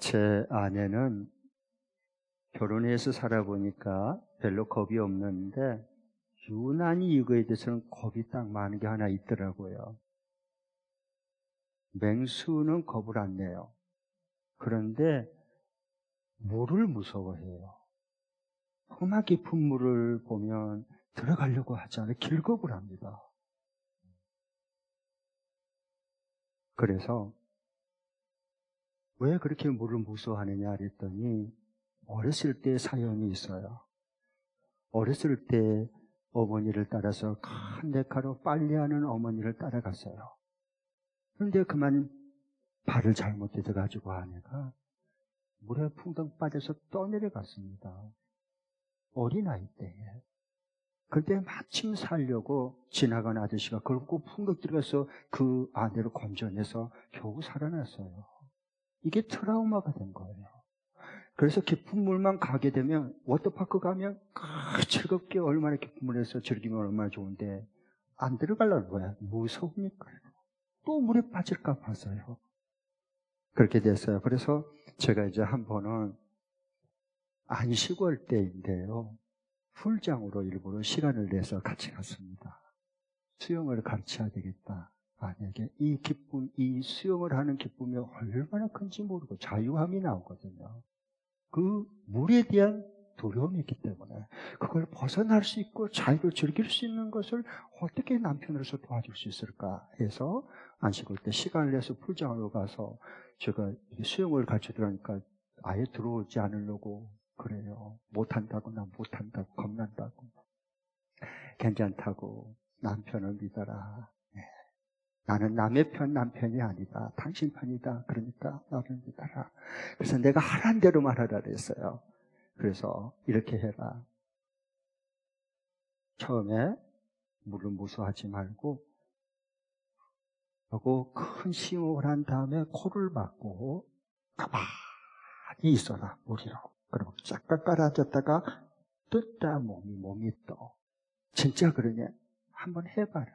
제 아내는 결혼해서 살아보니까 별로 겁이 없는데 유난히 이거에 대해서는 겁이 딱 많은 게 하나 있더라고요. 맹수는 겁을 안 내요. 그런데 물을 무서워해요. 험하 깊은 물을 보면 들어가려고 하지 않아요. 길겁을 합니다. 그래서 왜 그렇게 물을 무서워하느냐 그랬더니 어렸을 때 사연이 있어요. 어렸을 때 어머니를 따라서 칸데카로 빨래하는 어머니를 따라갔어요. 그런데 그만 발을 잘못 디뎌가지고 아내가 물에 풍덩 빠져서 떠내려갔습니다. 어린아이 때에. 그때 마침 살려고 지나간 아저씨가 그걸 꼭 풍덩 들어가서 그 아내를 건져내서 겨우 살아났어요. 이게 트라우마가 된 거예요. 그래서 깊은 물만 가게 되면 워터파크 가면 즐겁게 얼마나 깊은 물에서 즐기면 얼마나 좋은데 안 들어가려는 거야. 무서우니까. 또 물에 빠질까 봐서요. 그렇게 됐어요. 그래서 제가 이제 한 번은 안식 올 때인데요. 풀장으로 일부러 시간을 내서 같이 갔습니다. 수영을 가르쳐야 되겠다. 만약에 이 기쁨, 이 수영을 하는 기쁨이 얼마나 큰지 모르고 자유함이 나오거든요. 그 물에 대한 두려움이 있기 때문에 그걸 벗어날 수 있고 자유를 즐길 수 있는 것을 어떻게 남편으로서 도와줄 수 있을까 해서 안식 올 때 시간을 내서 풀장으로 가서 제가 수영을 같이 들어가니까 아예 들어오지 않으려고 그래요. 못한다고, 난 못한다고, 겁난다고. 괜찮다고, 남편을 믿어라. 네. 나는 남의 편 남편이 아니다. 당신 편이다. 그러니까 나를 믿어라. 그래서 내가 하라는 대로 말하라 그랬어요. 그래서 이렇게 해라. 처음에 물을 무서워하지 말고 하고 큰 심호흡을 한 다음에 코를 막고 가만히 있어라. 물이로. 그리고 쫙 깔아앉았다가 뜯다 몸이 떠. 진짜 그러냐? 한번 해봐라.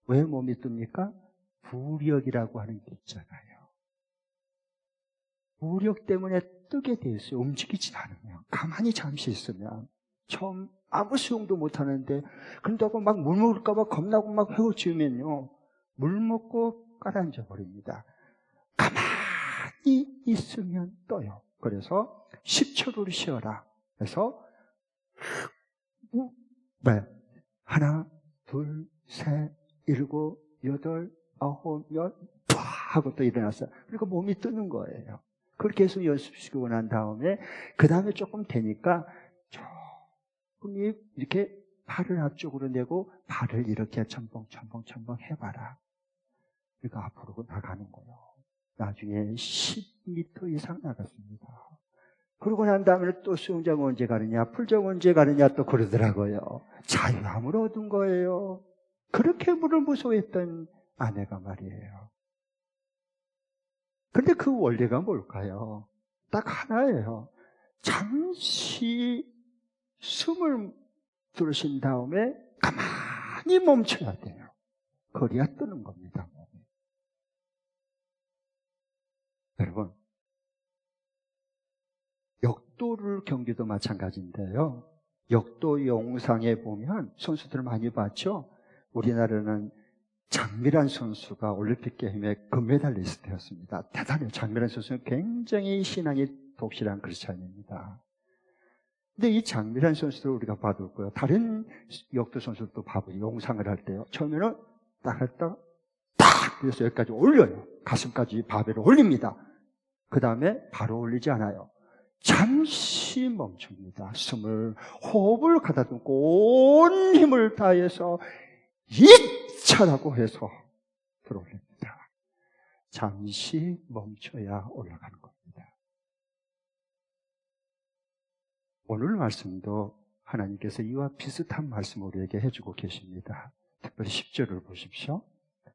왜 몸이 뜹니까? 부력이라고 하는 게 있잖아요. 부력 때문에 뜨게 돼 있어요. 움직이지 않으면. 가만히 잠시 있으면. 처음 아무 수용도 못 하는데 그런다고 막 물 먹을까 봐 겁나고 막 헤엄치면요. 물 먹고 깔아앉아 버립니다. 가만히 있으면 떠요. 그래서 10초를 쉬어라. 그래서 네. 하나, 둘, 셋, 일곱, 여덟, 아홉, 열, 팍 하고 또 일어났어요. 그리고 몸이 뜨는 거예요. 그렇게 해서 연습시키고 난 다음에 그 다음에 조금 되니까 조금 이렇게 팔을 앞쪽으로 내고 발을 이렇게 첨벙 해봐라. 그러니까 앞으로 나가는 거예요. 나중에 10m 이상 나갔습니다. 그러고 난 다음에 또 수영장 언제 가느냐, 풀장 언제 가느냐 또 그러더라고요. 자유함을 얻은 거예요. 그렇게 물을 무서워했던 아내가 말이에요. 그런데 그 원리가 뭘까요? 딱 하나예요. 잠시 숨을 들으신 다음에 가만히 멈춰야 돼요. 그래야 뜨는 겁니다. 여러분, 역도를 경기도 마찬가지인데요. 역도 영상에 보면 선수들 많이 봤죠? 우리나라는 장미란 선수가 올림픽 게임의 금메달리스트였습니다. 대단해요. 장미란 선수는 굉장히 신앙이 독실한 크리스찬입니다. 근데 이 장미란 선수를 우리가 봐둘 거예요. 다른 역도 선수들도 봐보죠. 영상을 할 때요. 처음에는 딱 했다가 딱! 그래서 여기까지 올려요. 가슴까지 바벨을 올립니다. 그 다음에 바로 올리지 않아요. 잠시 멈춥니다. 호흡을 가다듬고 온 힘을 다해서 이차라고 해서 들어올립니다. 잠시 멈춰야 올라가는 겁니다. 오늘 말씀도 하나님께서 이와 비슷한 말씀을 우리에게 해주고 계십니다. 특별히 10절을 보십시오.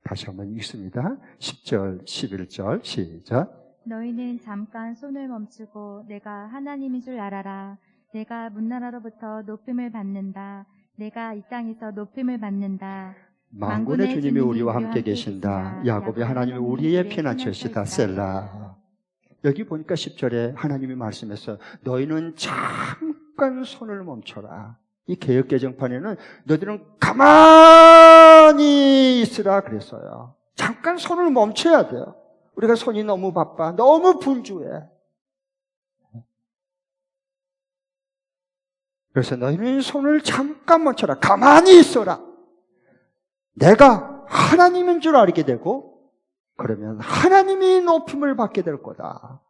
다시 한번 읽습니다. 10절, 11절 시작. 너희는 잠깐 손을 멈추고 내가 하나님인 줄 알아라. 내가 문나라로부터 높임을 받는다. 내가 이 땅에서 높임을 받는다. 만군의 주님이 우리와 함께 계신다. 야곱의 하나님이 우리의 피난처시다. 셀라. 여기 보니까 10절에 하나님이 말씀했어요. 너희는 잠깐 손을 멈춰라. 이 개역개정판에는 너희들은 가만히 있으라 그랬어요. 잠깐 손을 멈춰야 돼요. 우리가 손이 너무 바빠, 너무 분주해. 그래서 너희는 손을 잠깐 멈춰라. 가만히 있어라. 내가 하나님인 줄 알게 되고 그러면 하나님이 높임을 받게 될 거다.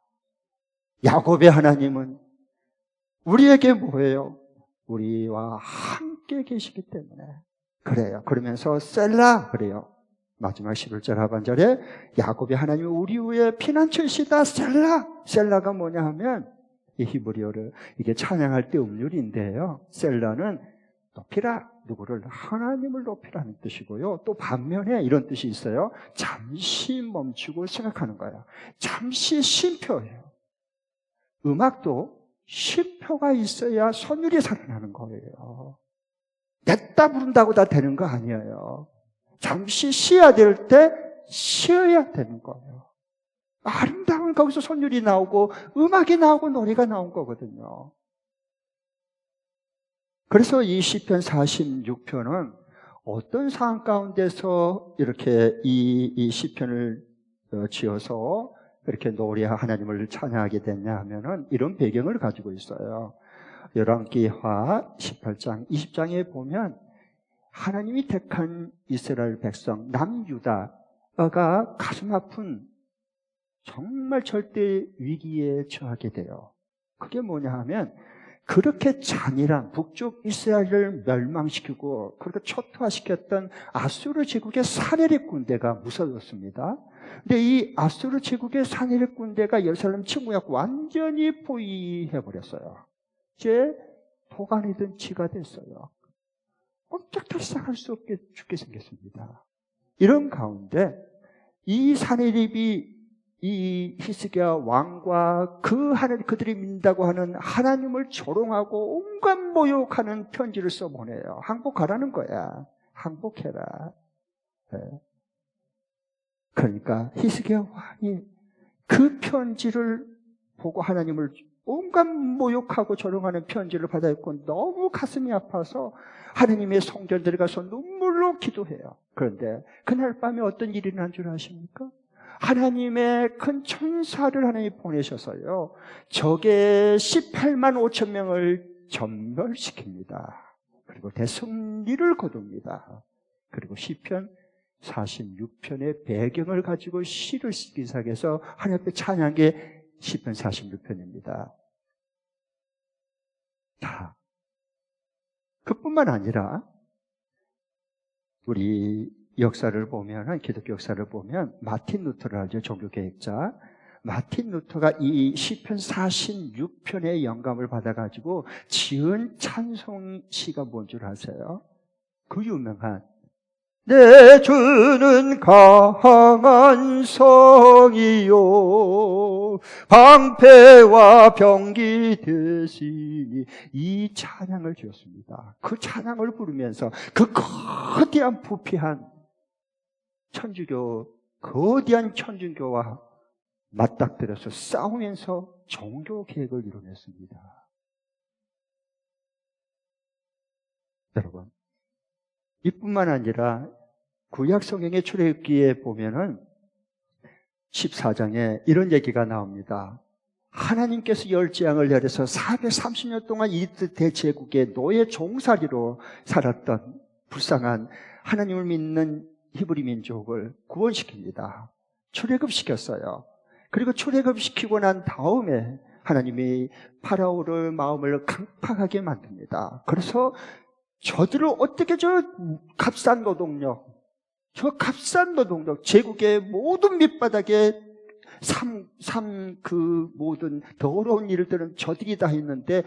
야곱의 하나님은 우리에게 뭐예요? 우리와 함께 계시기 때문에 그래요. 그러면서 셀라 그래요. 마지막 11절 하반절에 야곱의 하나님은 우리 위에 피난처시다. 셀라가 뭐냐 하면 이 히브리어를 이게 찬양할 때 음률인데요. 셀라는 높이라, 누구를? 하나님을 높이라는 뜻이고요. 또 반면에 이런 뜻이 있어요. 잠시 멈추고 생각하는 거예요. 잠시 쉼표예요. 음악도 쉼표가 있어야 선율이 살아나는 거예요. 냈다 부른다고 다 되는 거 아니에요. 잠시 쉬어야 될 때 쉬어야 되는 거예요. 아름다운 거기서 선율이 나오고 음악이 나오고 노래가 나온 거거든요. 그래서 이 시편 46편은 어떤 상황 가운데서 이렇게 이 시편을 지어서 이렇게 노래하 하나님을 찬양하게 됐냐 하면은 이런 배경을 가지고 있어요. 열왕기하 18장 20장에 보면 하나님이 택한 이스라엘 백성 남유다가 가슴 아픈 정말 절대 위기에 처하게 돼요. 그게 뭐냐 하면 그렇게 잔인한 북쪽 이스라엘을 멸망시키고 그렇게 초토화시켰던 아수르 제국의 사내립 군대가 무서웠습니다. 근데 이 아수르 제국의 사내립 군대가 예루살렘 침공해서 완전히 포위해버렸어요. 이제 도가니든 쥐가 됐어요. 꼼짝달싹할 수 없게 죽게 생겼습니다. 이런 가운데 이 사내립이 이 히스기야 왕과 그들이 믿는다고 하는 하나님을 조롱하고 온갖 모욕하는 편지를 써보내요. 항복하라는 거야. 항복해라. 네. 그러니까 히스기야 왕이 그 편지를 보고 하나님을 온갖 모욕하고 조롱하는 편지를 받아있고 너무 가슴이 아파서 하나님의 성전 들어가서 눈물로 기도해요. 그런데 그날 밤에 어떤 일이 난 줄 아십니까? 하나님의 큰 천사를 하나님이 보내셔서요, 적의 18만 5천 명을 전멸시킵니다. 그리고 대승리를 거둡니다. 그리고 시편 46편의 배경을 가지고 시를 쓰기 시작해서 하나님 앞에 찬양한 게 시편 46편입니다. 자, 그뿐만 아니라 우리 역사를 보면, 기독교 역사를 보면 마틴 루터를 알죠? 종교개혁자. 마틴 루터가 이 시편 46편의 영감을 받아가지고 지은 찬송시가 뭔 줄 아세요? 그 유명한 내 주는 강한 성이요 방패와 병기 되시니, 이 찬양을 지었습니다. 그 찬양을 부르면서 그 거대한 부패한 거대한 천주교와 맞닥뜨려서 싸우면서 종교 개혁을 이뤄냈습니다. 여러분, 이뿐만 아니라 구약 성경의 출애굽기에 보면은 14장에 이런 얘기가 나옵니다. 하나님께서 열재앙을 내려서 430년 동안 이집트 대제국의 노예 종살이로 살았던 불쌍한 하나님을 믿는 히브리 민족을 구원시킵니다. 출애굽시켰어요. 그리고 출애굽시키고 난 다음에 하나님이 파라오를 마음을 강팍하게 만듭니다. 그래서 저들을 어떻게 값싼 노동력, 제국의 모든 밑바닥에 그 모든 더러운 일들은 저들이 다 했는데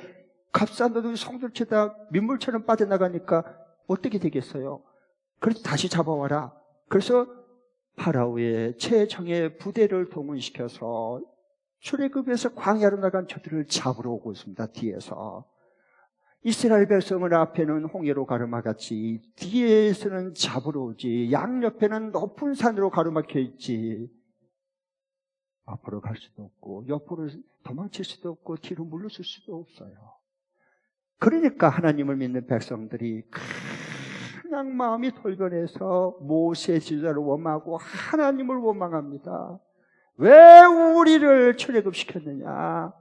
값싼 노동이 송두리째 민물처럼 빠져나가니까 어떻게 되겠어요? 그래서 다시 잡아와라. 그래서 파라오의 최정예 부대를 동원시켜서 출애굽에서 광야로 나간 저들을 잡으러 오고 있습니다. 뒤에서. 이스라엘 백성은 앞에는 홍해로 가로막았지, 뒤에서는 잡으러 오지, 양옆에는 높은 산으로 가로막혀 있지. 앞으로 갈 수도 없고 옆으로 도망칠 수도 없고 뒤로 물러설 수도 없어요. 그러니까 하나님을 믿는 백성들이 그냥 마음이 돌변해서 모세의 지도자를 원망하고 하나님을 원망합니다. 왜 우리를 출애굽시켰느냐?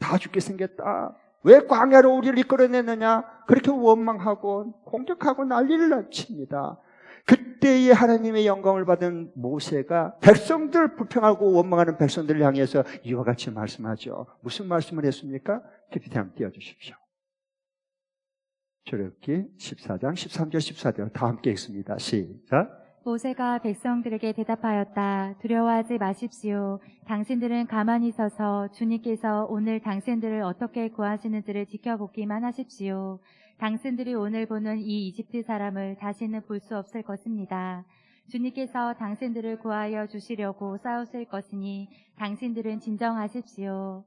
다 죽게 생겼다. 왜 광야로 우리를 이끌어냈느냐? 그렇게 원망하고 공격하고 난리를 칩니다. 그때의 하나님의 영광을 받은 모세가 백성들, 불평하고 원망하는 백성들을 향해서 이와 같이 말씀하죠. 무슨 말씀을 했습니까? PPT 한번 띄워주십시오. 출애굽기 14장 13절 14절 다 함께 읽습니다. 시작. 모세가 백성들에게 대답하였다. 두려워하지 마십시오. 당신들은 가만히 서서 주님께서 오늘 당신들을 어떻게 구하시는지를 지켜보기만 하십시오. 당신들이 오늘 보는 이 이집트 사람을 다시는 볼 수 없을 것입니다. 주님께서 당신들을 구하여 주시려고 싸우실 것이니 당신들은 진정하십시오.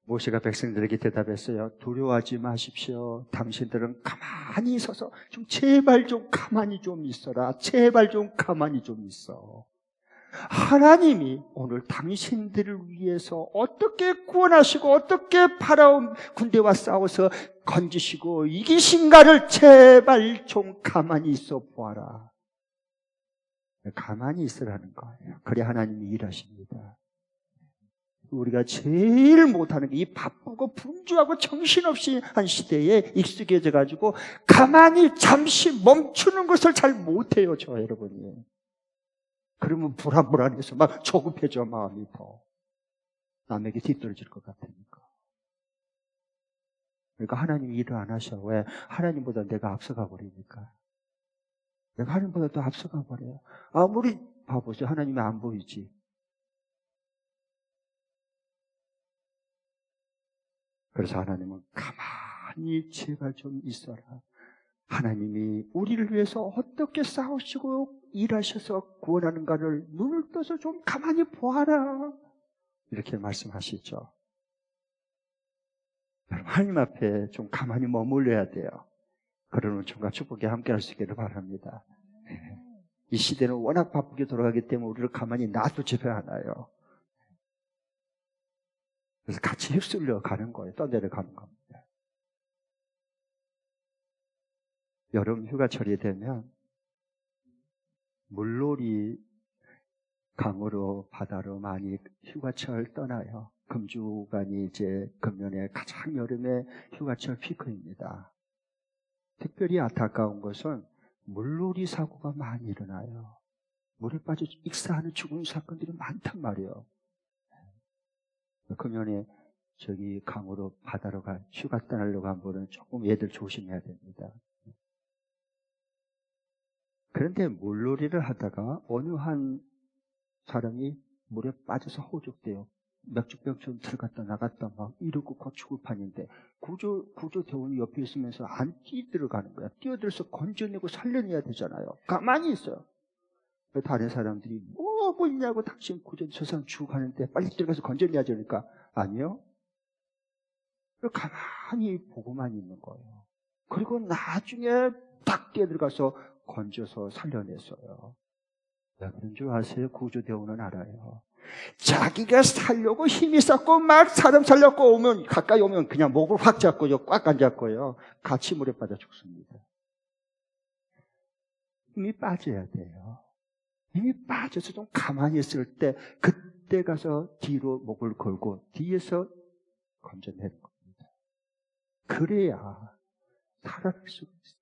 모세가 백성들에게 대답했어요. 두려워하지 마십시오. 당신들은 가만히 서서 좀 제발 좀 가만히 좀 있어라. 제발 좀 가만히 좀 있어. 하나님이 오늘 당신들을 위해서 어떻게 구원하시고 어떻게 파라온 군대와 싸워서 건지시고 이기신가를 제발 좀 가만히 있어 보아라. 가만히 있으라는 거예요. 그래 하나님이 일하십니다. 우리가 제일 못하는 게 이 바쁘고 분주하고 정신없이 한 시대에 익숙해져 가지고 가만히 잠시 멈추는 것을 잘 못해요, 저 여러분이. 그러면 불안해서 막 조급해져, 마음이 더. 남에게 뒤떨어질 것 같으니까. 그러니까 하나님이 일을 안 하셔. 왜? 하나님보다 내가 앞서가 버리니까. 내가 하나님보다 더 앞서가 버려요. 아무리 봐보세요. 하나님이 안 보이지. 그래서 하나님은 가만히 제발 좀 있어라. 하나님이 우리를 위해서 어떻게 싸우시고 일하셔서 구원하는가를 눈을 떠서 좀 가만히 보아라. 이렇게 말씀하시죠. 여러분, 하나님 앞에 좀 가만히 머물러야 돼요. 그러는 총과 축복에 함께 할 수 있기를 바랍니다. 이 시대는 워낙 바쁘게 돌아가기 때문에 우리를 가만히 놔두지도 않아요. 그래서 같이 휩쓸려 가는 거예요. 떠내려가는 겁니다. 여름 휴가철이 되면 물놀이 강으로 바다로 많이 휴가철 떠나요. 금주간이 이제 금년에 가장 여름의 휴가철 피크입니다. 특별히 안타까운 것은 물놀이 사고가 많이 일어나요. 물에 빠져 익사하는 죽은 사건들이 많단 말이에요. 금년에 저기 강으로 바다로 휴가 떠나려고 한 분은 조금 얘들 조심해야 됩니다. 그런데 물놀이를 하다가 어느 한 사람이 물에 빠져서 호족돼요. 맥주병처럼 들어갔다 나갔다 막 이러고 죽을 판인데 구조대원이 옆에 있으면서 안 뛰어들어가는 거야. 뛰어들어서 건져내고 살려내야 되잖아요. 가만히 있어요. 다른 사람들이 뭐 하고 있냐고, 당신 구조 저 사람 죽어가는데 빨리 들어가서 건져내야지. 그러니까 아니요. 가만히 보고만 있는 거예요. 그리고 나중에 딱 뛰어들어가서 건져서 살려냈어요. 왜 그런 줄 아세요? 구조대원은 알아요. 자기가 살려고 힘이 쌓고 막 사람 살려고 오면, 가까이 오면 그냥 목을 확 잡고요, 꽉 안 잡고요, 같이 물에 빠져 죽습니다. 힘이 빠져야 돼요. 힘이 빠져서 좀 가만히 있을 때 그때 가서 뒤로 목을 걸고 뒤에서 건져내는 겁니다. 그래야 살아날 수가 있어요.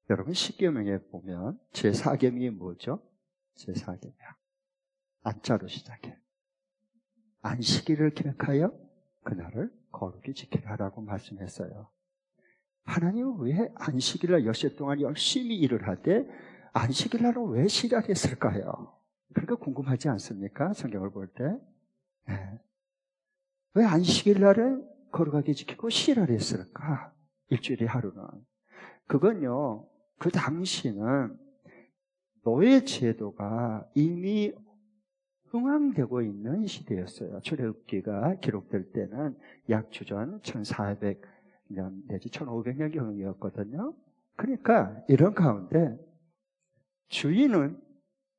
여러분, 십계명에 보면 제4계명이 뭐죠? 제4계명. 안자로 시작해. 안식일을 기억하여 그날을 거룩히 지키라 하라고 말씀했어요. 하나님은 왜 안식일날 엿새 동안 열심히 일을 하되 안식일날은 왜 쉬라 했을까요? 그러니까 궁금하지 않습니까? 성경을 볼 때. 네. 왜 안식일날은 거룩하게 지키고 쉬라 했을까? 일주일에 하루는. 그건요, 그 당시는 노예 제도가 이미 흥황되고 있는 시대였어요. 출애굽기가 기록될 때는 약 주전 1400년 내지 1500년경이었거든요. 그러니까 이런 가운데 주인은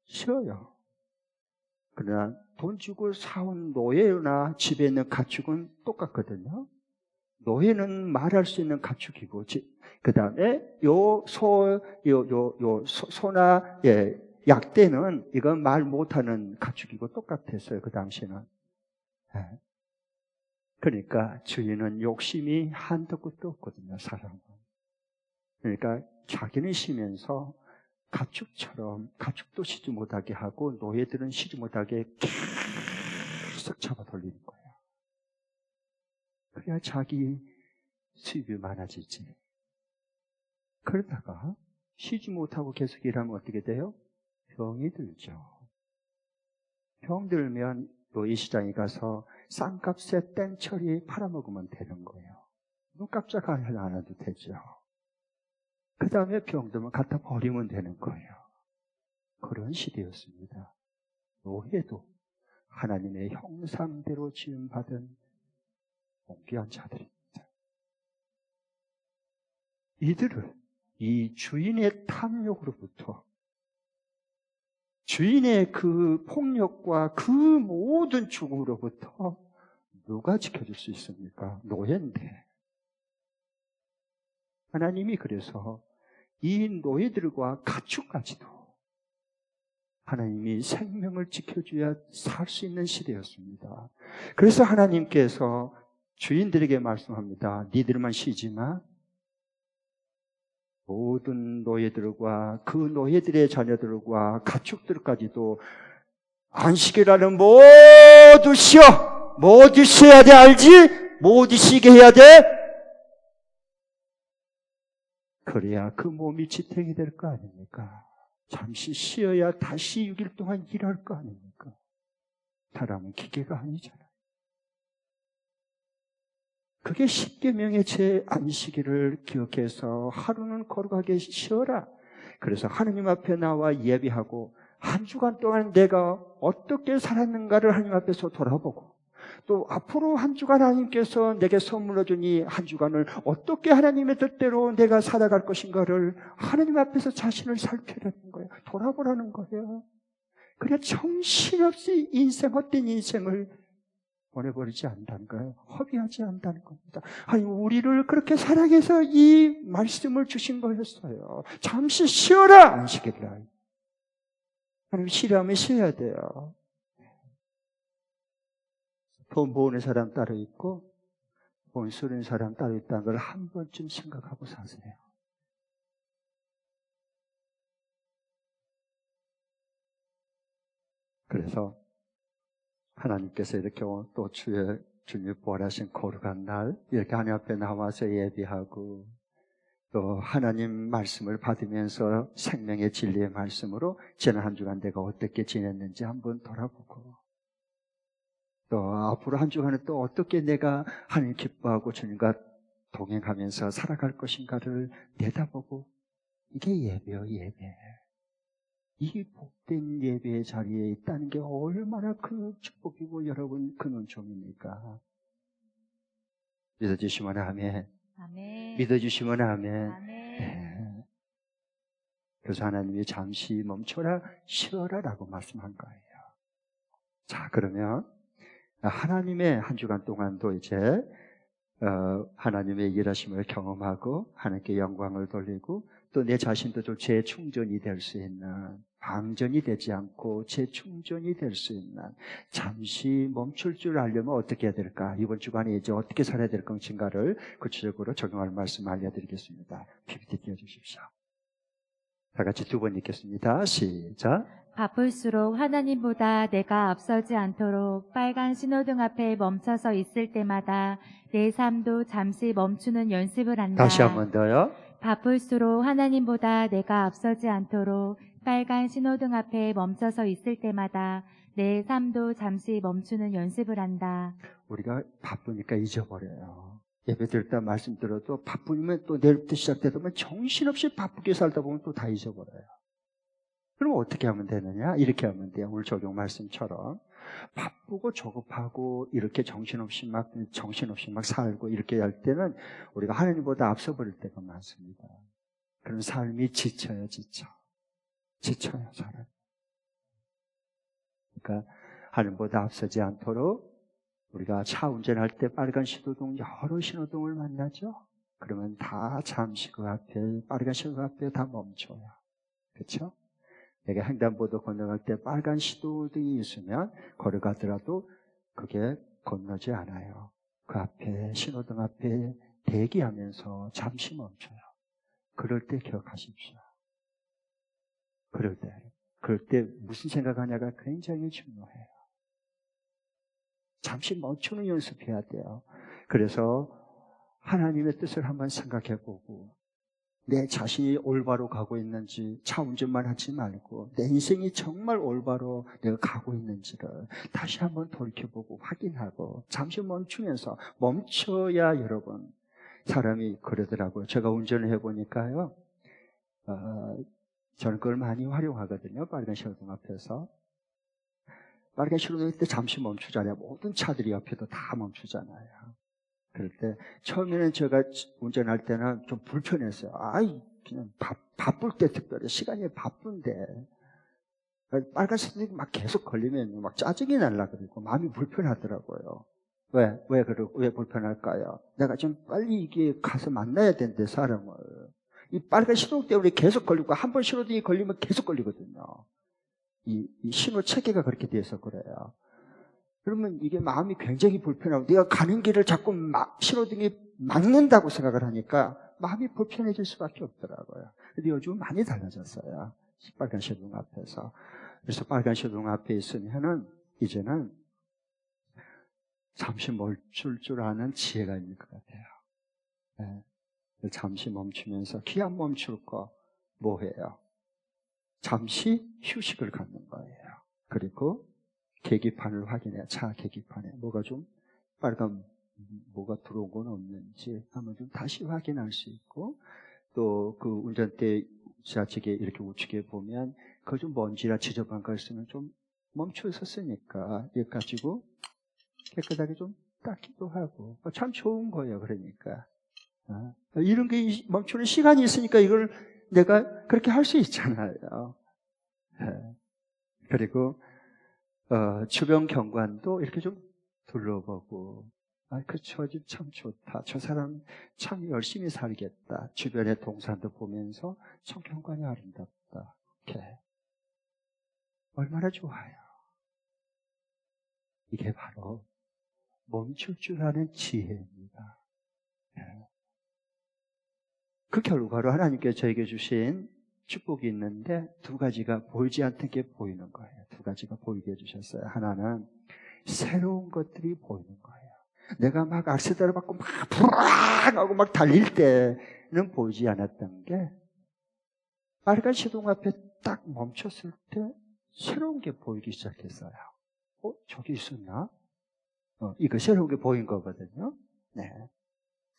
쉬어요. 그러나 돈 주고 사온 노예나 집에 있는 가축은 똑같거든요. 노예는 말할 수 있는 가축이고, 그 다음에 소나 약대는 이건 말 못하는 가축이고 똑같았어요. 그 당시에는. 그러니까 주인은 욕심이 한도 끝도 없거든요. 사람은. 그러니까 자기는 쉬면서 가축처럼 가축도 쉬지 못하게 하고 노예들은 쉬지 못하게 계속 잡아 돌리는 거예요. 그래야 자기 수입이 많아지지. 그러다가 쉬지 못하고 계속 일하면 어떻게 돼요? 병이 들죠. 병 들면 노예시장에 가서 싼값에 땡처리 팔아먹으면 되는 거예요. 눈깜짝 안 해도 되죠. 그 다음에 병 들면 갖다 버리면 되는 거예요. 그런 시대였습니다. 노예도 하나님의 형상대로 지음받은 존귀한 자들입니다. 이들을 이 주인의 탐욕으로부터, 주인의 그 폭력과 그 모든 죽음으로부터 누가 지켜줄 수 있습니까? 노예인데. 하나님이 그래서 이 노예들과 가축까지도 하나님이 생명을 지켜줘야 살 수 있는 시대였습니다. 그래서 하나님께서 주인들에게 말씀합니다. 니들만 쉬지 마. 모든 노예들과 그 노예들의 자녀들과 가축들까지도 안식이라는 모두 쉬어. 모두 쉬어야 돼, 알지? 모두 쉬게 해야 돼. 그래야 그 몸이 지탱이 될 거 아닙니까? 잠시 쉬어야 다시 6일 동안 일할 거 아닙니까? 사람은 기계가 아니잖아요. 그게 십계명의 제 안식일을 기억해서 하루는 거룩하게 쉬어라. 그래서 하느님 앞에 나와 예배하고 한 주간 동안 내가 어떻게 살았는가를 하나님 앞에서 돌아보고 또 앞으로 한 주간 하나님께서 내게 선물로 주니 한 주간을 어떻게 하나님의 뜻대로 내가 살아갈 것인가를 하나님 앞에서 자신을 살피라는 거예요. 돌아보라는 거예요. 그래 정신없이 헛된 인생을 보내버리지 않는다는 거예요. 허비하지 않는다는 겁니다. 아니, 우리를 그렇게 사랑해서 이 말씀을 주신 거였어요. 잠시 쉬어라! 안식일이라. 하나님 쉬려면 쉬어야 돼요. 돈 모으는 사람 따로 있고 돈 쓰는 사람 따로 있다는 걸 한 번쯤 생각하고 사세요. 그래서 하나님께서 이렇게 또 주님 부활하신 거룩한 날 이렇게 하나님 앞에 나와서 예배하고 또 하나님 말씀을 받으면서 생명의 진리의 말씀으로 지난 한 주간 내가 어떻게 지냈는지 한번 돌아보고 또 앞으로 한 주간은 또 어떻게 내가 하나님 기뻐하고 주님과 동행하면서 살아갈 것인가를 내다보고 이게 예배요, 예배. 이 복된 예배의 자리에 있다는 게 얼마나 큰 축복이고 여러분 큰 은총입니까? 믿어주시면 아멘. 아멘. 믿어주시면 아멘. 아멘. 네. 그래서 하나님이 잠시 멈춰라 쉬어라 라고 말씀한 거예요. 자, 그러면 하나님의 한 주간 동안도 이제 하나님의 일하심을 경험하고 하나님께 영광을 돌리고 또 내 자신도 좀 재충전이 될 수 있는 방전이 되지 않고 재충전이 될 수 있는 잠시 멈출 줄 알려면 어떻게 해야 될까? 이번 주간에 이제 어떻게 살아야 될 것인가를 구체적으로 적용할 말씀 알려드리겠습니다. PPT 띄워주십시오. 다 같이 두 번 읽겠습니다. 시작. 바쁠수록 하나님보다 내가 앞서지 않도록 빨간 신호등 앞에 멈춰서 있을 때마다 내 삶도 잠시 멈추는 연습을 한다. 다시 한 번 더요. 바쁠수록 하나님보다 내가 앞서지 않도록 빨간 신호등 앞에 멈춰서 있을 때마다 내 삶도 잠시 멈추는 연습을 한다. 우리가 바쁘니까 잊어버려요. 예배 드릴 때 말씀 들어도 바쁘면 또 내일부터 시작되다 보면 정신없이 바쁘게 살다 보면 또 다 잊어버려요. 그럼 어떻게 하면 되느냐? 이렇게 하면 돼요. 오늘 적용 말씀처럼. 바쁘고 조급하고 이렇게 정신없이 막 살고 이렇게 할 때는 우리가 하나님보다 앞서 버릴 때가 많습니다. 그런 삶이 지쳐요, 지쳐요, 사람. 그러니까 하늘보다 앞서지 않도록 우리가 차 운전할 때 빨간 신호등, 여러 신호등을 만나죠? 그러면 다 잠시 그 앞에, 빨간 신호등 앞에 다 멈춰요. 그렇죠? 내가 횡단보도 건너갈 때 빨간 신호등이 있으면 걸어가더라도 그게 건너지 않아요. 그 앞에, 신호등 앞에 대기하면서 잠시 멈춰요. 그럴 때 기억하십시오. 그럴 때 무슨 생각하냐가 굉장히 중요해요. 잠시 멈추는 연습해야 돼요. 그래서 하나님의 뜻을 한번 생각해보고 내 자신이 올바로 가고 있는지 차 운전만 하지 말고 내 인생이 정말 올바로 내가 가고 있는지를 다시 한번 돌이켜보고 확인하고 잠시 멈춰야 여러분 사람이 그러더라고요. 제가 운전을 해보니까요. 저는 그걸 많이 활용하거든요. 빨간 신호등 앞에서. 빨간 신호등 때 잠시 멈추잖아요. 모든 차들이 옆에도 다 멈추잖아요. 그럴 때 처음에는 제가 운전할 때는 좀 불편했어요. 그냥 바쁠 때 특별히 시간이 바쁜데 빨간 신호등이 막 계속 걸리면 막 짜증이 날라 그러고 마음이 불편하더라고요. 왜 불편할까요? 내가 좀 빨리 이게 가서 만나야 되는데 사람을 이 빨간 신호등 때문에 계속 걸리고 한 번 신호등이 걸리면 계속 걸리거든요. 이 신호 체계가 그렇게 돼서 그래요. 그러면 이게 마음이 굉장히 불편하고 내가 가는 길을 자꾸 신호등이 막는다고 생각을 하니까 마음이 불편해질 수밖에 없더라고요. 근데 요즘 많이 달라졌어요. 빨간 신호등 앞에서. 그래서 빨간 신호등 앞에 있으면은 이제는 잠시 멈출 줄 아는 지혜가 있는 것 같아요. 네. 잠시 멈추면서 기한 멈출 거 뭐예요? 잠시 휴식을 갖는 거예요. 그리고 계기판을 확인해요. 차 계기판에 뭐가 좀 빨간 뭐가 들어온 건 없는지 한번 좀 다시 확인할 수 있고 또 그 운전대 좌측에 이렇게 우측에 보면 그 좀 먼지나 지저분한 거 있으면 좀 멈춰 있었으니까 이거 가지고 깨끗하게 좀 닦기도 하고 참 좋은 거예요. 그러니까 이런 게 멈추는 시간이 있으니까 이걸 내가 그렇게 할 수 있잖아요. 그리고 주변 경관도 이렇게 좀 둘러보고 저 집 참 좋다. 저 사람 참 열심히 살겠다. 주변의 동산도 보면서 참 경관이 아름답다. 이렇게 얼마나 좋아요. 이게 바로 멈출 줄 아는 지혜입니다. 그 결과로 하나님께 저에게 주신 축복이 있는데 두 가지가 보이지 않던 게 보이는 거예요. 두 가지가 보이게 해주셨어요. 하나는 새로운 것들이 보이는 거예요. 내가 막 악세다를 받고 막 불앙 하고 막 달릴 때는 보이지 않았던 게 빨간 시동 앞에 딱 멈췄을 때 새로운 게 보이기 시작했어요. 저기 있었나? 이거 새로운 게 보인 거거든요. 네.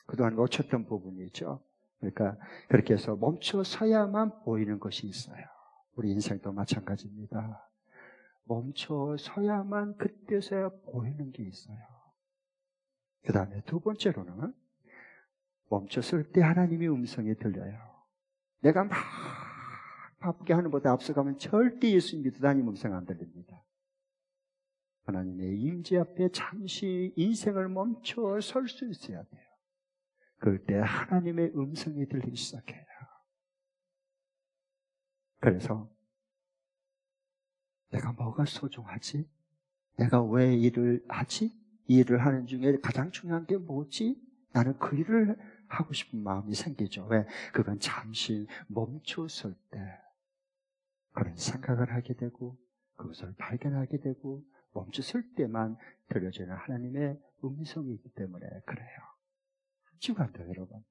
그동안 놓쳤던 부분이죠. 그러니까 그렇게 해서 멈춰서야만 보이는 것이 있어요. 우리 인생도 마찬가지입니다. 멈춰서야만 그때서야 보이는 게 있어요. 그 다음에 두 번째로는 멈췄을 때 하나님의 음성이 들려요. 내가 막 바쁘게 하는 것보다 앞서가면 절대 예수 믿어도 하나님 음성 안 들립니다. 하나님의 임재 앞에 잠시 인생을 멈춰 설 수 있어야 돼요. 그럴 때 하나님의 음성이 들리기 시작해요. 그래서 내가 뭐가 소중하지? 내가 왜 일을 하지? 이 일을 하는 중에 가장 중요한 게 뭐지? 나는 그 일을 하고 싶은 마음이 생기죠. 왜? 그건 잠시 멈췄을 때 그런 생각을 하게 되고 그것을 발견하게 되고 멈췄을 때만 들려지는 하나님의 음성이기 때문에 그래요. 주간도 여러분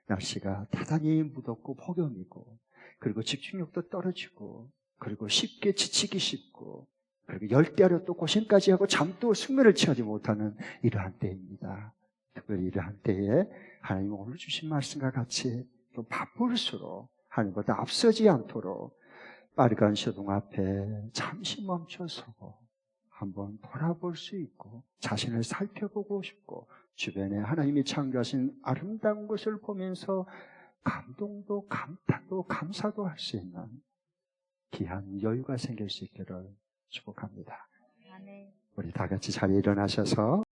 날씨가 대단히 무덥고 폭염이고 그리고 집중력도 떨어지고 그리고 쉽게 지치기 쉽고 그리고 열대야로 또 고생까지 하고 잠도 숙면을 취하지 못하는 이러한 때입니다. 특별히 이러한 때에 하나님 오늘 주신 말씀과 같이 좀 바쁠수록 하나님보다 앞서지 않도록 빨간 시동 앞에 잠시 멈춰서고 한번 돌아볼 수 있고 자신을 살펴보고 싶고 주변에 하나님이 창조하신 아름다운 것을 보면서 감동도 감탄도 감사도 할 수 있는 귀한 여유가 생길 수 있기를 축복합니다. 아멘. 우리 다 같이 자리에 일어나셔서